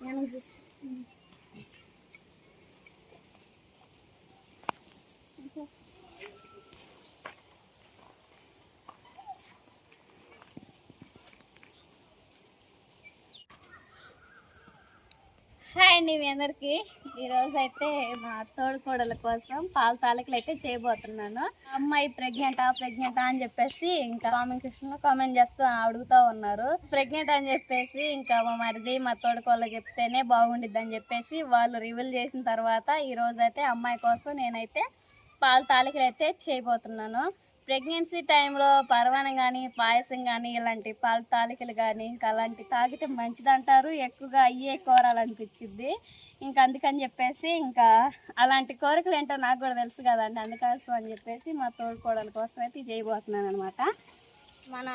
Hi అండి మీ అందరికి. ఈరోజు అయితే మా తోడుకోడల కోసం పాల తాలికలు అయితే చేయబోతున్నాను. అమ్మాయి ప్రెగ్నెంటా అని చెప్పేసి ఇంకా కామెంట్ సెక్షన్ లో కామెంట్ చేస్తూ అడుగుతూ ఉన్నారు. ప్రెగ్నెంట్ అని చెప్పేసి ఇంకా మా మరిది మా తోడుకోడలు చెప్తేనే బాగుండిద్ది అని చెప్పేసి వాళ్ళు రివీల్ చేసిన తర్వాత ఈరోజు అయితే అమ్మాయి కోసం నేనైతే పాల తాలికలు అయితే చేయబోతున్నాను. ప్రెగ్నెన్సీ టైంలో పరమాన్నం కానీ పాయసం కానీ ఇలాంటి పాల తాలికలు కానీ ఇంకా అలాంటి తాగితే మంచిదంటారు. ఎక్కువగా అయ్యే కోరాలనిపించింది. ఇంకా అందుకని చెప్పేసి ఇంకా అలాంటి కోరికలు ఏంటో నాకు కూడా తెలుసు కదండి. అందుకోసం అని చెప్పేసి మా తోడుకోడల కోసం అయితే చేయబోతున్నాను అనమాట. మన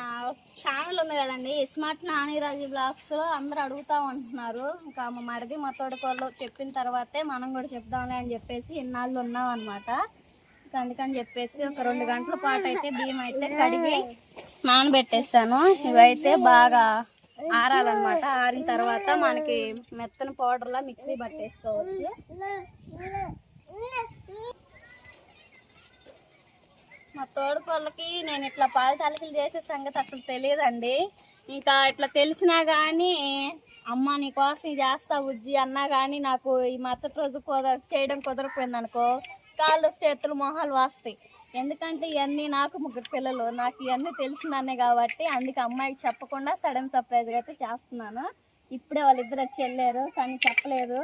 ఛానల్ ఉంది కదండి, స్మార్ట్ నానిరాజు బ్లాగ్స్లో అందరూ అడుగుతూ ఉంటున్నారు. ఇంకా మా మరిది మా తోడుకోడలు చెప్పిన తర్వాతే మనం కూడా చెప్దాంలే అని చెప్పేసి ఇన్నాళ్ళు ఉన్నాం అనమాట. అందుకని చెప్పేసి ఒక 2 గంటల పాటు అయితే బియ్యం అయితే కడిగి నానబెట్టేస్తాను. ఇవైతే బాగా ఆరాలన్నమాట. ఆరిన తర్వాత మనకి మెత్తని పౌడర్లా మిక్సీ పట్టేసుకోవచ్చు. మా తోడుకోళ్ళకి నేను ఇట్లా పాల తాలికలు చేసే సంగతి అసలు తెలియదండి. ఇంకా ఇట్లా తెలిసినా కానీ అమ్మ నీ కోసం చేస్తా ఉజ్జి అన్నా కానీ నాకు ఈ మరుసటి రోజు చేయడం కుదరకపోయింది అనుకో, కాళ్ళు చేతులు మొహాలు వాస్తాయి. ఎందుకంటే ఇవన్నీ నాకు 3 పిల్లలు, నాకు ఇవన్నీ తెలిసినానే కాబట్టి అందుకే అమ్మాయికి చెప్పకుండా సడన్ సర్ప్రైజ్గా అయితే చేస్తున్నాను. ఇప్పుడే వాళ్ళిద్దరు వచ్చి వెళ్ళారు కానీ చెప్పలేదు.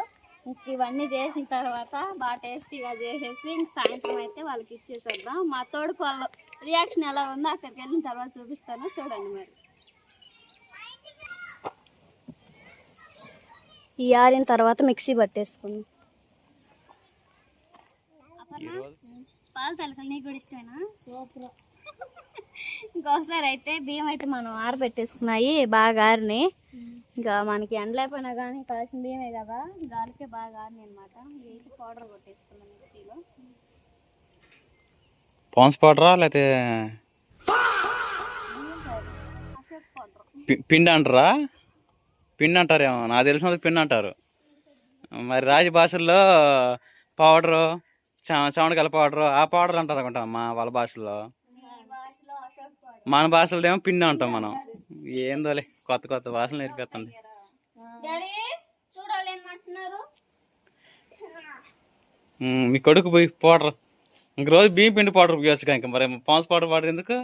ఇంక ఇవన్నీ చేసిన తర్వాత బాగా టేస్టీగా చేసేసి ఇంక సాయంత్రం అయితే వాళ్ళకి ఇచ్చేసేద్దాం. మా తోడుకోళ్ళ రియాక్షన్ ఎలా ఉందో అక్కడికి వెళ్ళిన తర్వాత చూపిస్తాను, చూడండి. మరి ఈ ఆరిన తర్వాత మిక్సీ పట్టేసుకుందాం. పాల తాలికలు నీకు కూడా ఇష్టమేనా? సూపర్. ఇంకొకసారి అయితే బియ్యం అయితే మనం ఆరబెట్టేసుకున్నాయి, బాగా ఆరిని. ఇంకా మనకి ఎండలేకపోయినా కానీ కాసిన బియ్యమే కదా, గాలికే బాగా ఆరిని అనమాట. ఇవి పౌడర్ కొట్టేసుకున్నాం మిక్సీలో. పాన్స్ పౌడరా లేకపోతే పిండి అంటారా? పిండి అంటారేమో, నాకు తెలిసినందుకు పిండి అంటారు. మరి రాజ భాషల్లో పౌడరు, చవనకాయల పౌడరు, ఆ పౌడర్ అంటారు అనుకుంటాం అమ్మా వాళ్ళ భాషలో. మన భాషలో ఏమో పిండి అంటాం మనం. ఏందోలే కొత్త భాషలు నేర్పిస్తుంది. మీ కొడుకు పోయి పౌడర్ ఇంక రోజు బియ్యం పిండి పౌడర్ ఉపయోగించు. ఇంకా మరి పాన్స్ పౌడర్ వాడరు ఎందుకు?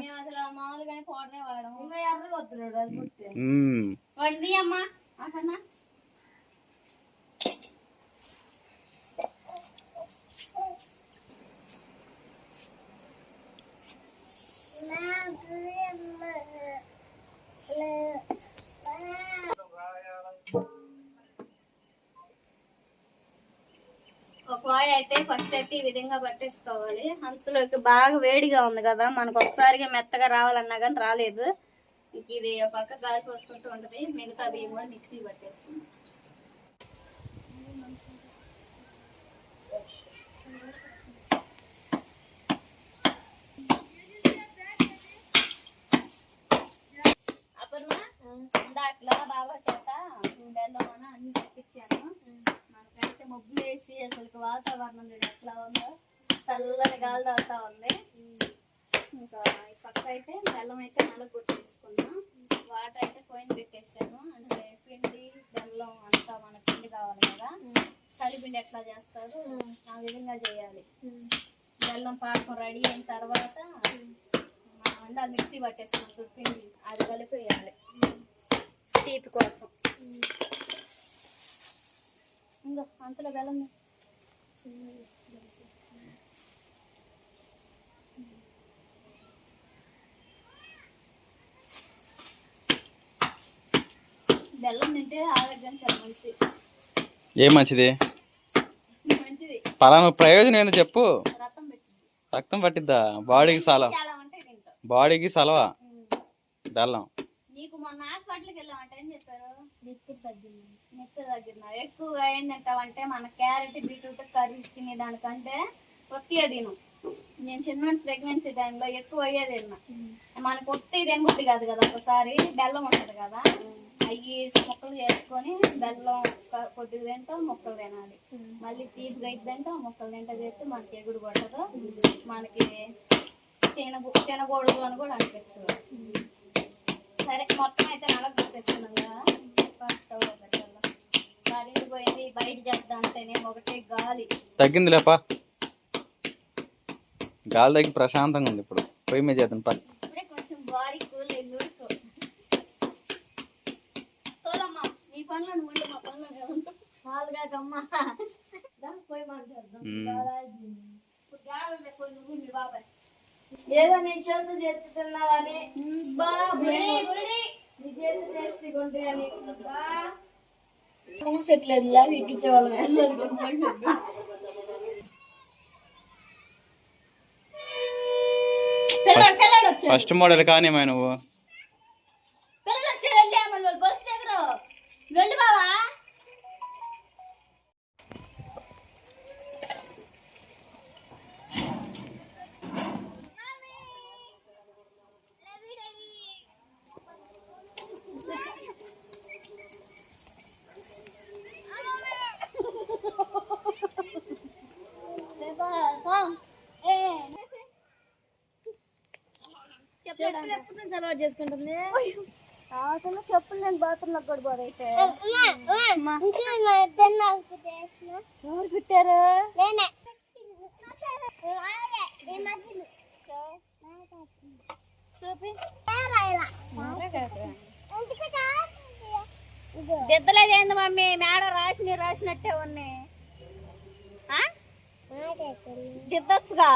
ఒక వాయి అయితే ఫస్ట్ అయితే ఈ విధంగా పట్టేసుకోవాలి. అంతలోకి బాగా వేడిగా ఉంది కదా, మనకు ఒకసారిగా మెత్తగా రావాలన్నా కానీ రాలేదు. ఇది ఒక పక్క గాలి పోసుకుంటూ ఉంటుంది, మిగతా బియ్యం కూడా మిక్సీ పట్టేసుకుంటాం. ఇందాకలా బాబా చేత బెల్లం అన్ని తెప్పించాను. మనకైతే మబ్బులు వేసి అసలు వాతావరణం ఎట్లా ఉందో, చల్లని గాలి తాగుతా ఉంది. ఇంకా ఈ పక్క అయితే బెల్లం అయితే నలగొట్టేసుకున్నాం. వాటర్ అయితే పోయిన పెట్టేస్తాను. అంటే పిండి బెల్లం అంతా మన పిండి కావాలి కదా, చలిపిండి ఎట్లా చేస్తారు ఆ విధంగా చేయాలి. బెల్లం పాకం రెడీ అయిన తర్వాత మనం మిక్సీ పట్టేసుకున్నాం పిండి, అది కలిపేయాలి తీపి కోసం. ఇంకా అంతలో బెల్లం తింటే ఆరోగ్యం చాలా మంచిది. ఏ మంచిది? పలానా ప్రయోజనం ఏందో చెప్పు. రక్తం పట్టిద్దా? బాడీకి సలవా బెల్లం. నీకు మొన్న హాస్పిటల్కి వెళ్ళామంటే ఏం చెప్పారు? నెత్తి తగ్గిందా? ఎక్కువగా ఏం తింటావంటే మన క్యారెట్ బీట్రూట్ కర్రీస్ తినే దానికంటే ఒత్తిగా తిను. నేను చిన్న ప్రెగ్నెన్సీ టైంలో ఎక్కువ అయ్యేది తిన్నా. మనకు ఒత్తి తినబుద్ధి కాదు కదా, ఒకసారి బెల్లం ఉంటుంది కదా, అవి ముక్కలు చేసుకొని బెల్లం కొద్దిగా తింటాం, ముక్కలు తినాలి. మళ్ళీ తీపిగా అయిద్దంటే ముక్కలు తింటా చేస్తే మనకి ఎగుడు కొట్టదు, మనకి తినకూడదు అని కూడా అనిపించదు. సరే మొత్తం అయితే నలగ పెట్టేసుకున్నాం కదా, స్టవ్ పెట్టాలి. కరెంట్ పోయింది, బయట చేద్దాం అంటేనే ఒకటే గాలి. తగ్గింది లేపా, గాలి తగ్గి ప్రశాంతంగా ఉంది. ఇప్పుడు పొయ్యి మీద చేద్దాం పా. ఇప్పుడే కొంచెం బాడీ కూల్ అయింది. తోలమ్మా నీ పనులు ముందు మా పనులు ఉంటాం. కాదమ్మా పోయి మాట్లాడదాం. ఇప్పుడు గాలి ఉంది, పోయి నువ్వు మీ బాబాయ్ ఏదో నీ చేతులు చేస్తున్నావని నీ చేతులు టేస్టీగా ఉంటాయని మూసెట్లేదు లాగా ఎక్కించేవాళ్ళం. పిల్లడు వచ్చారు, ఫస్ట్ మోడల్ కానీ నువ్వు పిల్లడు వచ్చారు. వెళ్ళి వాళ్ళు బస్సు దగ్గర వెళ్ళి బావా. చెప్పులు ఎప్పటి నుంచి అలవాటు చేసుకుంటుంది? చెప్పులు నేను బాత్రూమ్ లో కూడా పోదైతే ఎవరు కుట్టారు? దిద్దలేదు ఏంది మమ్మీ, మేడం రాసినట్టే ఉన్నాయి. దిద్దొచ్చుగా.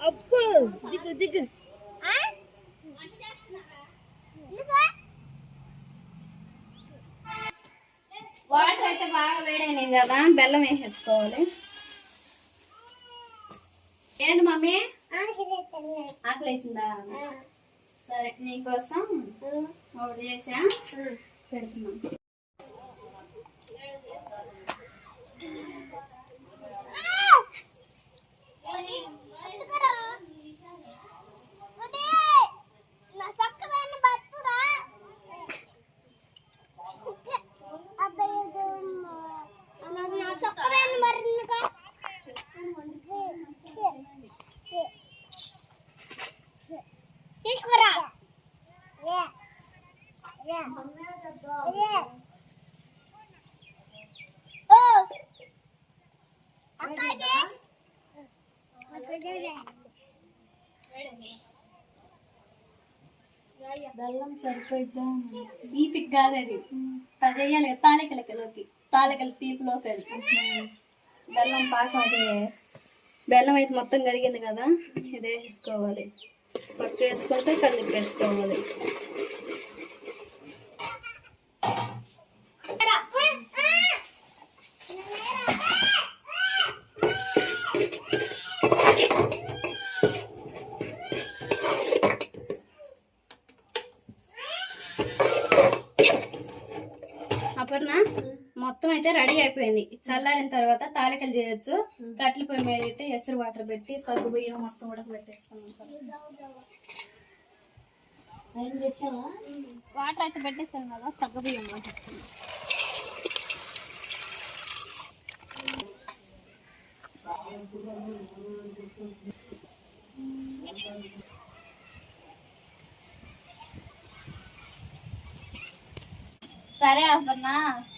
అప్పుడు దిగు దిగు. వాటర్ అయితే బాగా వేడైనాయి కదా, బెల్లం వేసేసుకోవాలి. ఏంటి మమ్మీ ఆకలి అవుతుందా? సరే నీకోసం ఒకటి చేసా పెడుతున్నాం. బెల్లం సరిపోయిద్దా? తీపికి కాదు అది, అది వేయాలి తాలికలకి, తాలికల తీపిలోకి అది బెల్లం పాకం. అదే బెల్లం అయితే మొత్తం కరిగింది కదా, ఇది వేసుకోవాలి. పట్టు వేసుకుంటే కలిపి వేసుకోవాలి. అపర్ణ మొత్తం అయితే రెడీ అయిపోయింది. చల్లారిన తర్వాత తాలికలు చేయొచ్చు. కట్టెల పొయ్యి మీద అయితే ఎసురు వాటర్ పెట్టి సగ్గు బియ్యం మొత్తం కూడా పెట్టేసుకున్నాం. వాటర్ అయితే పెట్టేసాను కదా, సగ్గు బియ్యం పెట్టేసుకున్నాం. సరే అపర్ణ,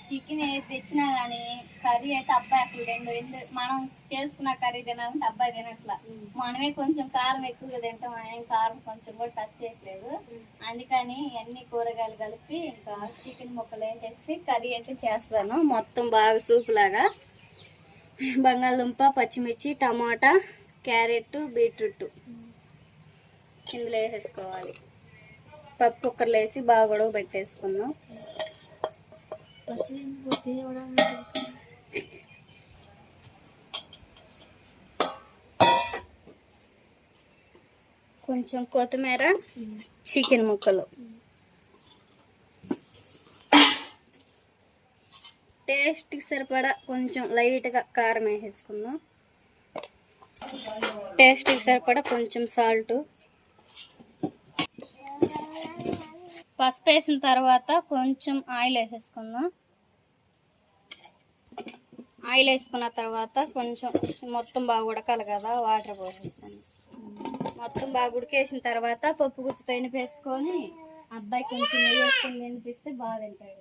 చికెన్ తెచ్చినా కానీ కర్రీ అయితే అబ్బాయి అసలు రెండు మనం చేసుకున్న కర్రీ తినాలంటే అబ్బాయి తినట్లా. మనమే కొంచెం కారం ఎక్కువగా తింటాం, ఆయన కారం కొంచెం కూడా టచ్ చేయట్లేదు. అందుకని అన్ని కూరగాయలు కలిపి ఇంకా చికెన్ ముక్కలు వేసేసి కర్రీ అయితే చేస్తాను. మొత్తం బాగా సూప్ లాగా బంగాళదుంప, పచ్చిమిర్చి, టమాటా, క్యారెట్, బీట్రూట్ ఇందులో వేసేసుకోవాలి. పప్పు కుక్కర్లో వేసి బాగా గొడవ పెట్టేసుకుందాం. కొంచెం కొత్తిమీర, చికెన్ ముక్కలు, టేస్ట్కి సరిపడా కొంచెం లైట్గా కారం వేసేసుకుందాం. టేస్ట్కి సరిపడా కొంచెం సాల్ట్, పసుపు వేసిన తర్వాత కొంచెం ఆయిల్ వేసేసుకుందాం. ఆయిల్ వేసుకున్న తర్వాత కొంచెం మొత్తం బాగా ఉడకాలి కదా, వాటర్ పోసేస్తాను. మొత్తం బాగా ఉడికేసిన తర్వాత పప్పు గుత్తి వేసుకొని అబ్బాయి కొంచెం నెయ్యి వేసుకొని తినిపిస్తే బాగా తింటాడు.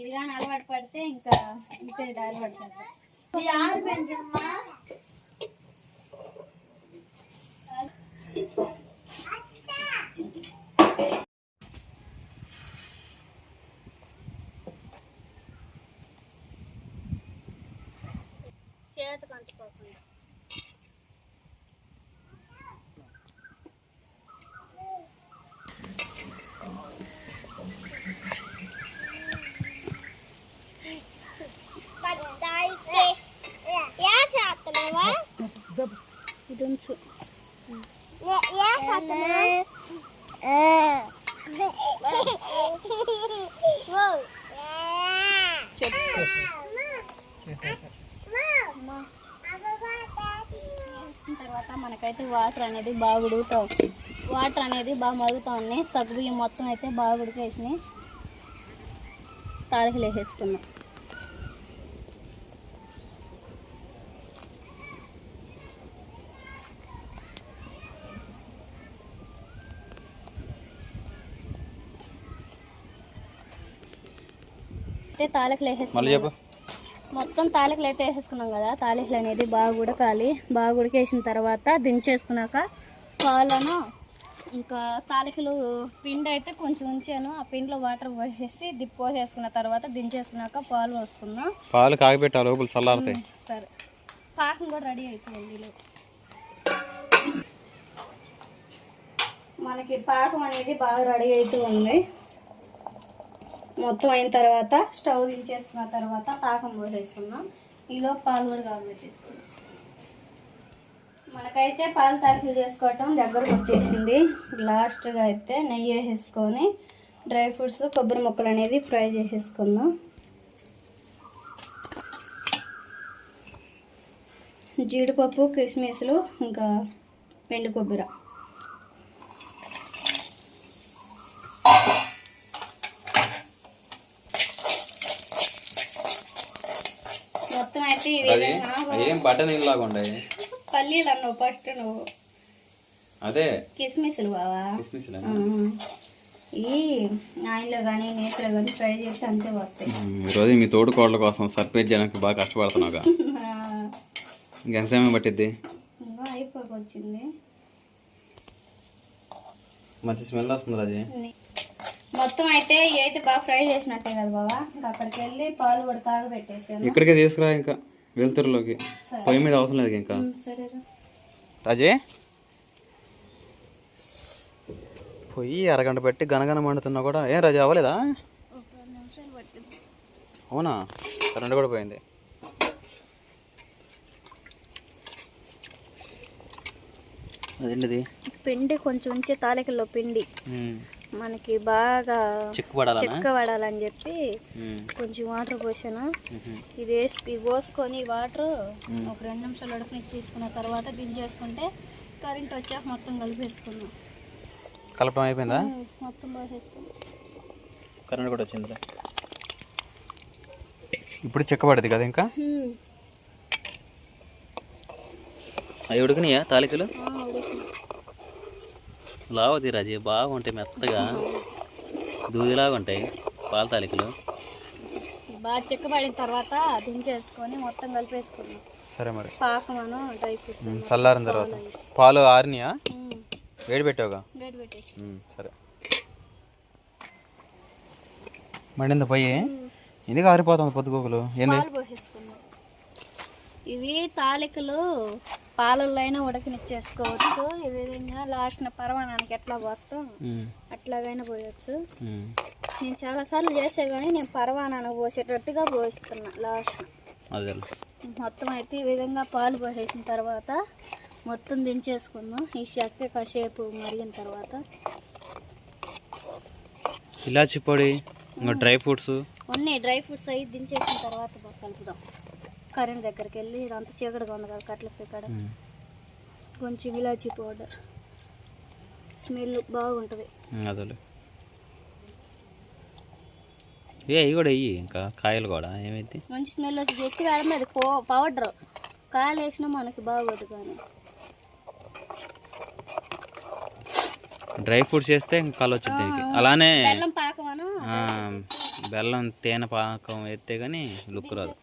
ఇది కానీ అలవాటు పడితే ఇంకా ఇంకే అలవాటు పడతాడు. చేతికి అంటుకోకుండా ఇది ఉంచు. తర్వాత మనకైతే వాటర్ అనేది బాగా ఉడుకుతాం. వాటర్ అనేది బాగా మరుగుతూ ఉన్నాయి. సగ్గుబియ్యం మొత్తం అయితే బాగా ఉడికేసినాయి. తాలికలు వేసేసుకున్నాం. అయితే తాలికలు వేసేసుకున్నాం. మొత్తం తాలికలు అయితే వేసేసుకున్నాం కదా. తాలికలు అనేది బాగా ఉడకాలి. బాగా ఉడికేసిన తర్వాత దించేసుకున్నాక పాలను, ఇంకా తాలికలు పిండి అయితే కొంచెం ఉంచాను. ఆ పిండిలో వాటర్ పోసేసి పోసేసుకున్న తర్వాత దించేసుకున్నాక పాలు పోసుకున్నాం. పాలు కాగబెట్టాలి, లోపల చల్లారుతాయి. సరే, పాకం కూడా రెడీ అయిపోయింది. మనకి పాకం అనేది బాగా రెడీ అవుతూ ఉంది. మొత్తం అయిన తర్వాత స్టవ్ దించేసుకున్న తర్వాత పాకం పోసేసుకున్నాం. ఈలో పాలు కూడా కాగబెట్టేసుకున్నాం. మనకైతే పాలు తాలికలు చేసుకోవటం దగ్గరకు వచ్చేసింది. లాస్ట్గా అయితే నెయ్యి వేసేసుకొని డ్రై ఫ్రూట్స్, కొబ్బరి ముక్కలు అనేది ఫ్రై చేసేసుకుందాం. జీడిపప్పు, కిస్మిస్లు, ఇంకా ఎండు కొబ్బరి. మొత్తం అయితే ఏం బటన్ ఇలాగా ఉండాయి. పల్లీలు అన్నావు ఫస్ట్ నువ్వు. అదే కిస్మిస్లు బావా. ఈ ఆయిల్లో కానీ నేతిలో కానీ ఫ్రై చేస్తే అంతే వస్తాయి. ఈరోజు మీ తోడుకోళ్ళ కోసం సర్ప్రైజ్ చేయడానికి బాగా కష్టపడుతున్నావుగా. ఇంకెంత సమయం పట్టిద్ది? ఇంకా అయిపోకొచ్చింది. మంచి స్మెల్ వస్తుంది రాజీ. మొత్తం అయితే అయితే బాగా ఫ్రై చేసినట్టే కదా బావా. ఇంకా అక్కడికి వెళ్ళి పాలు కూడా కాగబెట్టేసాను. ఇక్కడికే తీసుకురా, ఇంకా వెలుతురులోకి. పొయ్యి మీద అవసరం లేదు ఇంకా. సరే రాజీ, పొయ్యి అరగంట పెట్టి గనగన మండుతున్నా కూడా ఏం రాజీ అవ్వలేదా? అవునా, కరెంట్ కూడా పోయింది. అదేంటిది? పిండి కొంచెం ఉంచే తాలికల్లో పిండి మనకి బాగా చిక్కబడాలని చెప్పి కొంచెం వాటర్ పోసాను. ఇది పోసుకొని వాటర్ ఒక 2 నిమిషాలు ఉడకనిచ్చేసుకున్న తర్వాత దించేసుకుంటే కరెంట్ వచ్చాక మొత్తం కలిపేసుకున్నాం. కలపడం అయిపోయిందా? మొత్తం పోసేసుకున్నాం. కరెంట్ కూడా వచ్చింది. ఇప్పుడు చిక్కబడింది కదా ఇంకా. అవి ఉడికినాయా తాలికలు? లావది రాజీ, బాగుంటాయి, మెత్తగా దూదిలాగా ఉంటాయి పాల తాలికలు. బాగా చిక్కబడిన తర్వాత దించేసుకొని మొత్తం కలిపేసుకున్నాం. సరే మరి పాకమను డ్రై ఫ్రూట్స్ చల్లారిన తర్వాత పాలు ఆరినాయా? వేడి పెట్టావుగా? వేడి పెట్టేసి. సరే, మండింది పొయ్యి. ఎందుకు ఆరిపోతుంది పొద్దుగోకులు? ఏంది? పోసేసుకున్నాం. ఇవి తాలికలు పాలల్లో అయినా ఉడకనిచ్చేసుకోవచ్చు. ఈ విధంగా లాస్ట్ పరమాణానికి ఎట్లా పోస్తాం అట్లాగైనా పోయొచ్చు. నేను చాలాసార్లు చేసే కానీ నేను పరమాణానికి పోసేటట్టుగా పోయిస్తున్నా లాస్ట్. మొత్తం అయితే ఈ విధంగా పాలు పోసేసిన తర్వాత మొత్తం దించేసుకుందాం. ఈ చెక్క కాసేపు మరిగిన తర్వాత ఇలాచి పొడి, డ్రై ఫ్రూట్స్ ఉన్నాయి. డ్రై ఫ్రూట్స్ అవి దించేసిన తర్వాత కలుపుదాం. కరెంట్ దగ్గరికి వెళ్ళి ఇదంతా చీకటిగా ఉంది కదా కట్ల ఇక్కడ కొంచెం ఇలాచీ పౌడర్, స్మెల్ బాగుంటుంది. అదే ఇవి కూడా వెయ్యి, ఇంకా కాయలు కూడా ఏమైతే మంచి స్మెల్ వచ్చి ఎక్కువ వేయడం అది పౌడర్. కాయలు వేసినా మనకి బాగోదు. కానీ డ్రై ఫ్రూట్స్ వేస్తే ఇంకా కలర్ వచ్చింది దీనికి. అలానే బెల్లం పాకమను, బెల్లం తేనె పాకం వేస్తే కానీ లుక్ రాదు.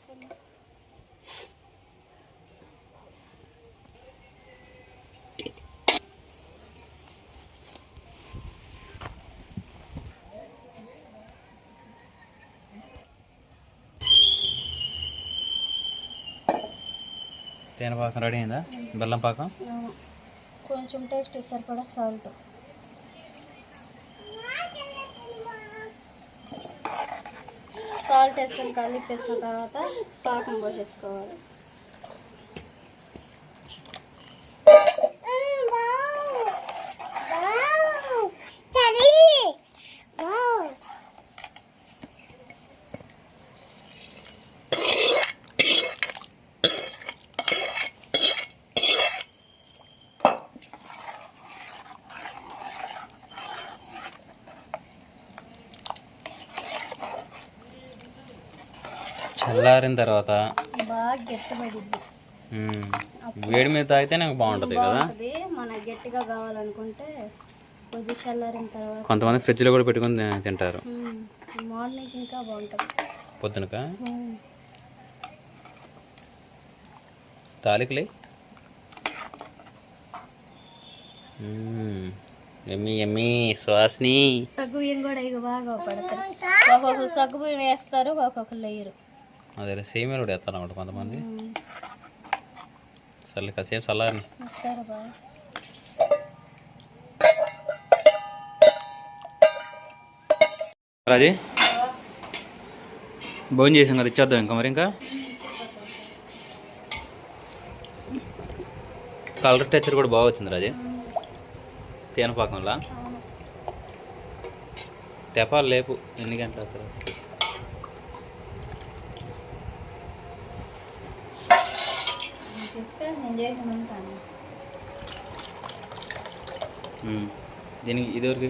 తేనె పాకం రెడీ అయిందా? బెల్లం పాకం కొంచెం టేస్ట్ సరిపడా సాల్ట్, సాల్ట్ వేసుకొని కలిపేసిన తర్వాత పాకం పోసేసుకోవాలి. చల్లారిన తర్వాత బాగా గట్టిపడిద్ది. వేడి మీద తాగితే నాకు బాగుంటుంది కదా. మన గట్టిగా కావాలనుకుంటే కొద్ది చల్లారిన తర్వాత కొంతమంది ఫ్రిడ్జ్లో కూడా పెట్టుకొని తింటారు. మార్నింగ్ ఇంకా బాగుంటుంది. పొద్దునక తాలికలే ఎమ్మి ఎమ్మి సువాసిని. సగ్గు బియ్యం కూడా ఇక బాగా పడతాయి. ఒక్కొక్కరు సగ్గు బియ్యం వేస్తారు, ఒక్కొక్కరు వేయరు. అదే సేమియాలు కూడా వేస్తారు అన్నమాట కొంతమంది. సర్లే కాసేపు చల్లారని. సరే బాగా రాజీ భోజనం చేసాం కదా, ఇచ్చేద్దాం ఇంకా. మరి ఇంకా కలర్ టెక్చర్ కూడా బాగా వచ్చింది రాజీ తేనె పాకంలా. తెపాలు లేపు ఎన్ని గంటల తర్వాత. దీనికి ఇదివరకు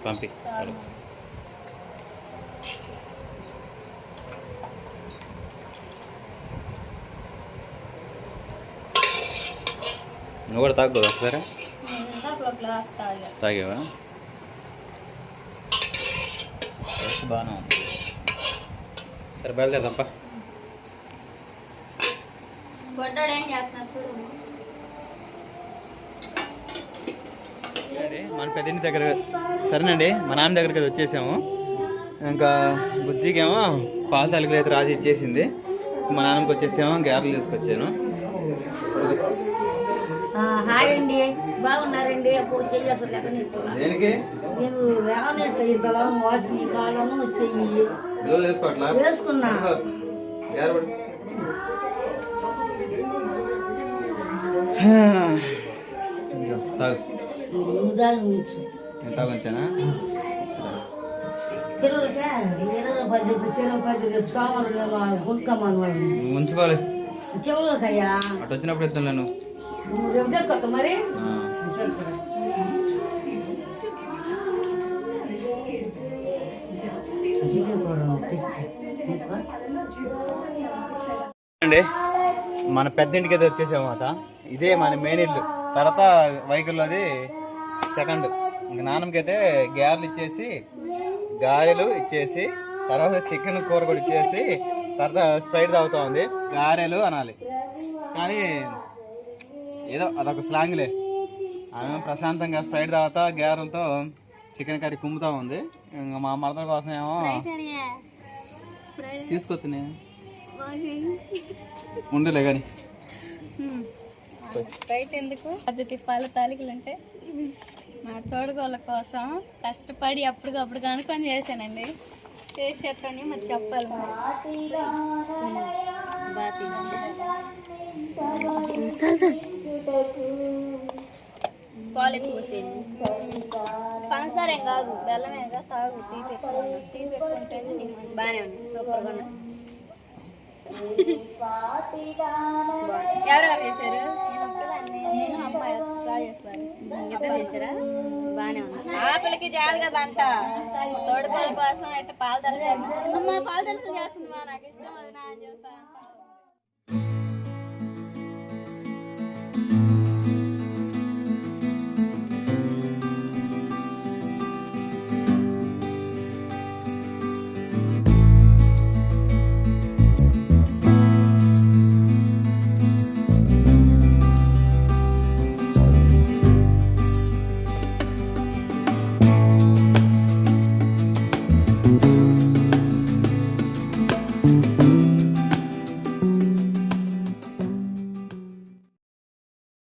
పంపి. నువ్వు కూడా తాగు ఒకసారి. తాగేవా? బాగానే ఉంది. సరే బయలుదేరదాంపా. మన పెద్దింటి దగ్గర సరేనండి, మా నాన్న దగ్గరికి వచ్చేసాము. ఇంకా బుజ్జికేమో పాల తాలికలు అయితే రాజు ఇచ్చేసింది. మా నాన్నకి వచ్చేసాము, గ్యారెలు తీసుకొచ్చాను. హాయ్ అండి, బాగున్నారండి. పూజ చేసేసలు లెక్క దేనికి నేను వేవనేట్లా వాసిన కాలను చెయ్యి వేసుకున్నా. తాగొచ్చానా? పిల్లలకే 20 రేపు సోమవారం గుంకమ్మని వాళ్ళు ఉంచుకోవాలి. పిల్లలకయ్యా అటు వచ్చినప్పుడు ఇస్తాను నేను. రేపు తీసుకొస్తా మరి. అండి మన పెద్దింటికి అయితే వచ్చేసాము అన్నమాట. ఇదే మన మెయిన్ ఇల్లు. తర్వాత వైకల్లోది సెకండ్. ఇంక నాన్నకి అయితే గారెలు ఇచ్చేసి తర్వాత చికెన్ కూర కూడా ఇచ్చేసి తర్వాత స్ప్రైట్ తాగుతా ఉంది. గారెలు అనాలి కానీ ఏదో అదొక స్లాంగ్లే. ఆమె ప్రశాంతంగా స్ప్రైట్ తాగుతా గారెలతో చికెన్ కర్రీ కుమ్ముతా ఉంది. ఇంకా మా మరదల కోసం ఏమో తీసుకొచ్చునే ఉండలే కానీ రైట్ ఎందుకు పద్ధతి పాల తాలికలు అంటే మా తోడుగోళ్ళ కోసం కష్టపడి అప్పటికప్పుడు కనుక్కొని చేశానండి. చేసేటని మరి చెప్పాలి. పాలు ఎక్కువ పోసేది. పంచదార ఏం కాదు, బెల్లమేగా. తాగు, తీపెట్టుకుంటే బాగానే ఉంది, సూపర్గా ఉన్నాయి. ఎవరెవరు చేశారు? నేను అమ్మాయి బాగా చేస్తారు. ఇద్దరు చేశారా? బాగానే ఉన్నా. ఆ పిల్లకి జాదు కదా అంట. తోడుకోళ్ళ కోసం అయితే పాలదల చేస్తుంది. పాలదల చేస్తుంది మా, నాకు ఇష్టం అది నా అని చెప్తా.